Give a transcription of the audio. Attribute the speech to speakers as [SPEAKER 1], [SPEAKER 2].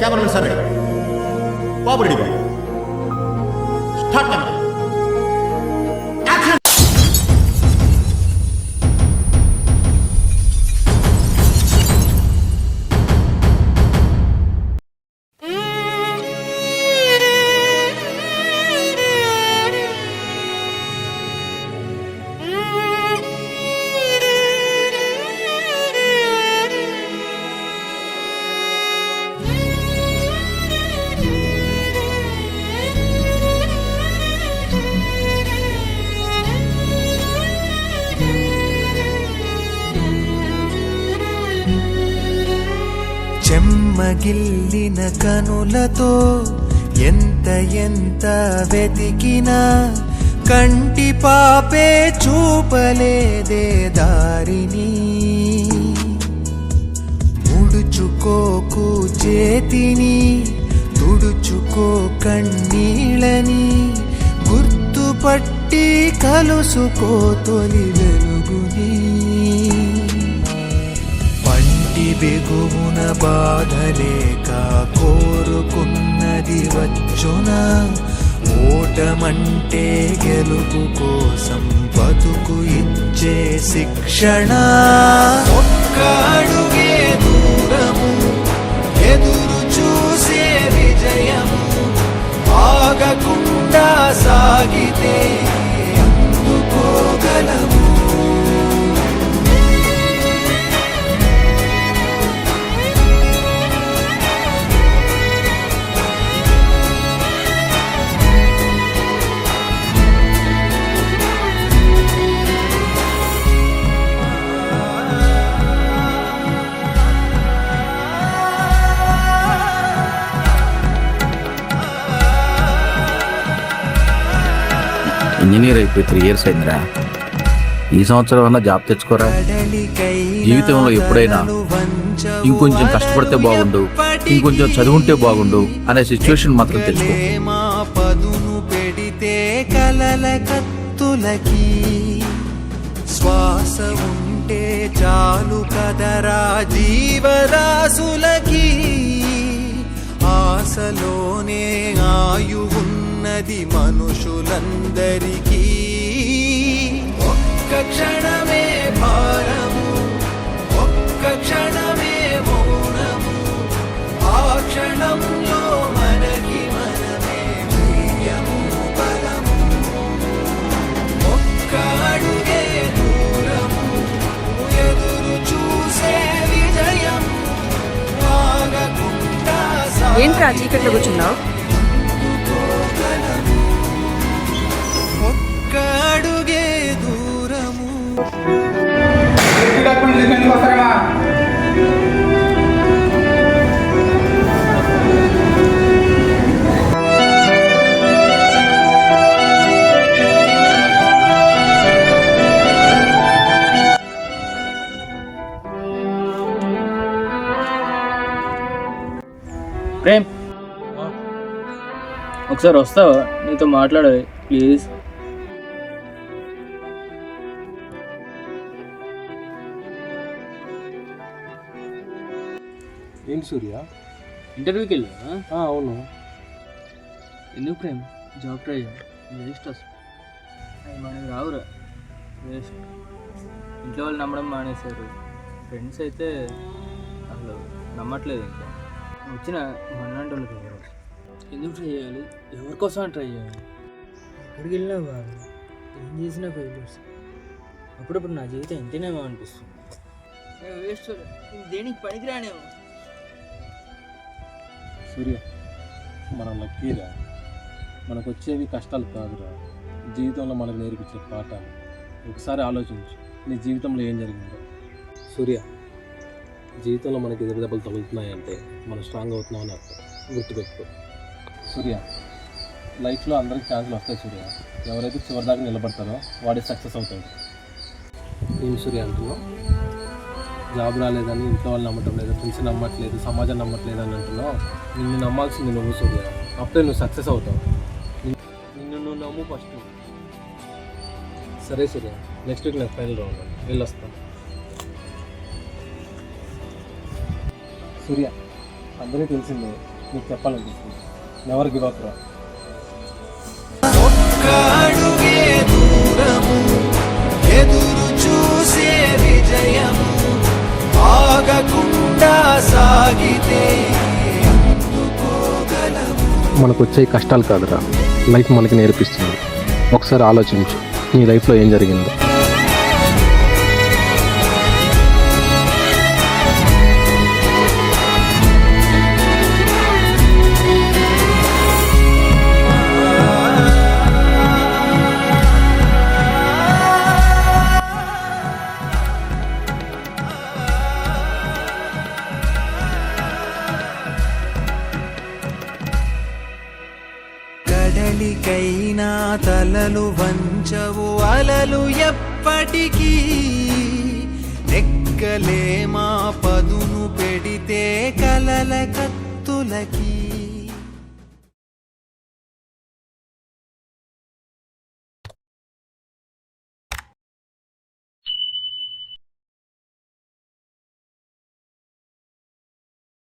[SPEAKER 1] Cameramen sir ready, బాబు ready, start camera.
[SPEAKER 2] చెమ్మగిల్లిన కనులతో ఎంత ఎంత వెతికినా కంటి పాపే చూపలేదే దారిని. ముడుచుకోకు చేతిని, తుడుచుకో కన్నీళ్ళని, గుర్తుపట్టి కలుసుకో తొలి వెలుగుని. బిగువున బాధలేక కోరుకున్నది వచ్చునా, ఓటమంటే గెలుపు కోసం బతుకు ఇచ్చే శిక్షణ. ఒక్క అడుగే దూరము ఎదురు చూసే విజయము, ఆగకుండా సాగితే అందుకోగలము.
[SPEAKER 3] ఇంజనీర్ అయిపోయి 3 years అయిందిరా. ఈ సంవత్సరం అన్నా జాబ్ తెచ్చుకోరా. జీవితంలో ఎప్పుడైనా ఇంకొంచెం కష్టపడితే బాగుండు, ఇంకొంచెం చదువుంటే బాగుండు అనే సిచ్యువేషన్ మాత్రం తెచ్చుకో.
[SPEAKER 2] పదును పెడితే కలల కత్తులకి శ్వాస ఉంటే చాలు కదరా జీవరాశులకి. ఆశలోనే ఆయువున్నది మనుషులందరికీ. ఒక్క క్షణమే భారము, ఒక్క క్షణమే మౌనము, ఆ క్షణంలో మనకి మనమే ధైర్యము బలము. ఒక్క అడుగే దూరము ఎదురు చూసే విజయం, ఆగకుండా
[SPEAKER 4] ఏంట్రా చీకట్లో కూర్చున్నావు?
[SPEAKER 2] ఒక్క అడుగే దూరము.
[SPEAKER 5] ప్రేమ్, ఒకసారి వస్తావా? నీతో మాట్లాడాలి ప్లీజ్.
[SPEAKER 6] ఏంటి సూర్య,
[SPEAKER 5] ఇంటర్వ్యూకి వెళ్ళా?
[SPEAKER 6] అవును.
[SPEAKER 5] ఎందుకు ప్రేమ్, జాబ్ ట్రై చేయాలి. వేస్ట్ అసలు అది మనకి రావురా, వేస్ట్. ఇంట్లో వాళ్ళు నమ్మడం మానేశారు, ఫ్రెండ్స్ అయితే అసలు నమ్మట్లేదు. ఇంకా వచ్చిన మన్నాంటి వాళ్ళకి ఎవరు ఎందుకు ట్రై చేయాలి? ఎవరికోసం ట్రై చేయాలి? ఎక్కడికి వెళ్ళినా బాగా ఏం చేసినా ఫెయిల్యూర్స్. అప్పుడప్పుడు నా జీవితం ఇంతేనేమో అనిపిస్తుంది. వేస్ట్, దేనికి పనికిరానేమో.
[SPEAKER 6] సూర్య, మనం లక్కీరా. మనకు వచ్చేవి కష్టాలు కాదురా, జీవితంలో మనకు నేర్పించే పాఠాలు. ఒకసారి ఆలోచించు, నీ జీవితంలో ఏం జరిగిందో. సూర్య, జీవితంలో మనకి ఎదురు దెబ్బలు తగులుతున్నాయంటే మనం స్ట్రాంగ్ అవుతున్నామని అర్థం. గుర్తుపెట్టుకో సూర్య, లైఫ్లో అందరికి ఛాన్సులు వస్తాయి సూర్య. ఎవరైతే చివరిదాకా నిలబడతారో వాడే సక్సెస్ అవుతాడు. ఏం సూర్య అంటున్నావు? జాబ్ రాలేదని ఇంట్లో వాళ్ళు నమ్మటం లేదు, ఫ్రెండ్స్ నమ్మట్లేదు, సమాజం నమ్మట్లేదు అని అంటున్నావు. నిన్ను నమ్మాల్సింది నువ్వు సూర్య. అప్పుడే నువ్వు సక్సెస్ అవుతావు. నిన్ను నువ్వు నమ్ము ఫస్ట్. సరే సూర్య, నెక్స్ట్ వీక్ నాకు ఫైనల్ రౌండ్, వెళ్ళొస్తాను. సూర్య, అందరికీ తెలిసిందే, నీకు చెప్పాలనిపిస్తుంది. నెవర్ గివ్ అప్ రా.
[SPEAKER 2] ఒక్క అడుగే దూరము ఎదురు చూసే విజయము ఆగకుండా సాగితే అందుకోగలము.
[SPEAKER 6] మనకు వచ్చే కష్టాలు కాదురా, లైఫ్ మనకి నేర్పిస్తుంది. ఒకసారి ఆలోచించు, నీ లైఫ్లో ఏం జరిగిందో.
[SPEAKER 2] కడలికైనా తలలు వంచవు అలలు ఎప్పటికీ నెక్కలేమా పదును పెడితే కలల కత్తులకి.